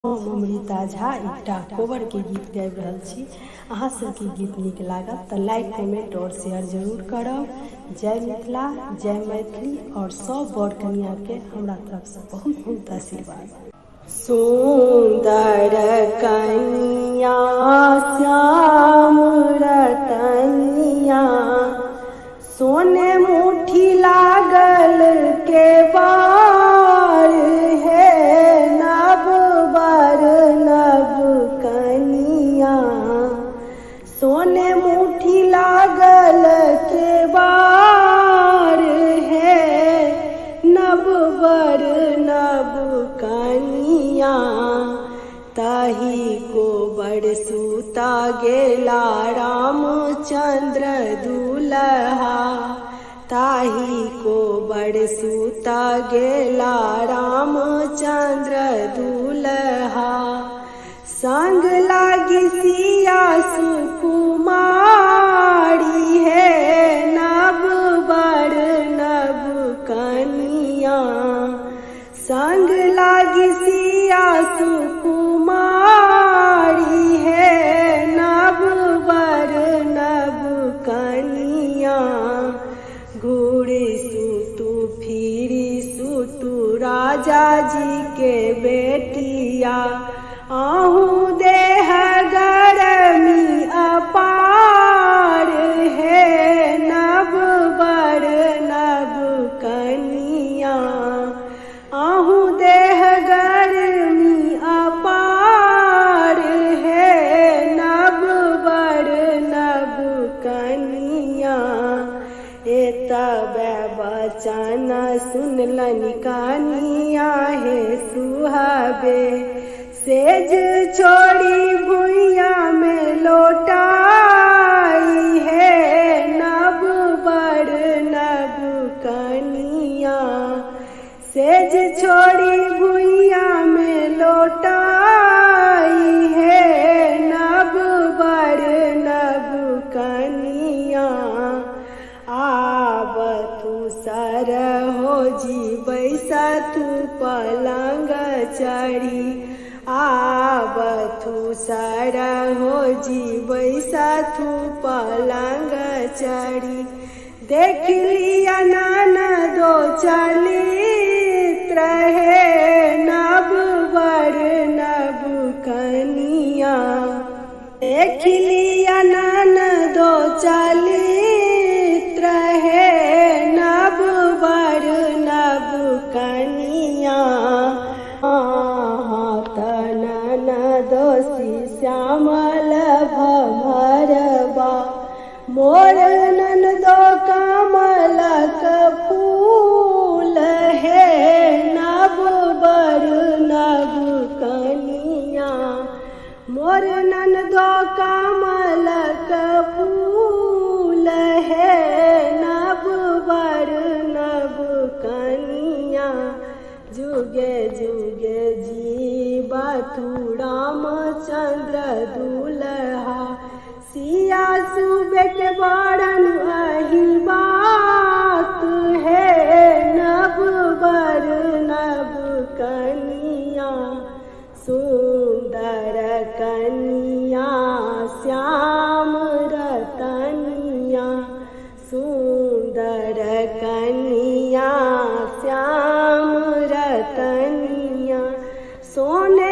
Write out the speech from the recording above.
हम अमृता झा एकटा कोबर के गीत गाबि रहल छी। अहाँ सबके गीत नीक लागत तऽ लाइक कमेंट और शेयर जरूर करब। जय मिथिला, जय मैथिली और सब बर कनिया के हमरा तरफ से बहुत बहुत आशीर्वाद। सुंदर कन्या श्याम रतनिया, सोने मुट्ठी लागल के बार है, नव बर नव कनिया, सोने मुट्ठी लागल के बार है, नव बर नव कनिया, ताही को बड़ सूता गेला रामचंद्र दुल्हा, ताही को बड़ सूता गेला रामचंद्र दुल्हा, संग लागी सिया सुकुमारी है, नव बर नव कनिया, संग लागी सिया सुकुमारी है, नव बर नव कनिया, घूड़ी सुतु फिरी सुतु राजा जी के बेटिया, आहू देह गरमी अपार है, नव बर नव कनिया, आहू देह गरमी अपार है, नव बर नव कनिया, एतबे बचन सुनलनि कनिया हे सुहाबे, सेज छोड़ी भुइया में लौटाई है, नव बर नव कनिया, सेज छोड़ी भुइया में लौटाई है, नव बर नव कनिया, आब तू सर हो जी बैसा तू पलंग चढ़ी, आब तू सर हो जी बैसा तू पलंग चढ़ी, देख लिया ननदो चलित रहे, नव बर नव कनिया, देख लिया ननदो चलित रहे, नव बर नव कनिया, ननदोसी श्यामल भरबा, मोर ननदो कमलक फूल है, नव बर नव कनिया, मोर ननदो कमलक फूल है, नव बर नव कनिया, जुगे जुगे जीवा तू रामचंद्र दुल्हा, सिया सुबे के बड़न अही बात है, नव बर नव कनिया, सुंदर कनिया श्याम रतनिया, सुंदर कनिया श्याम रतनिया, सोने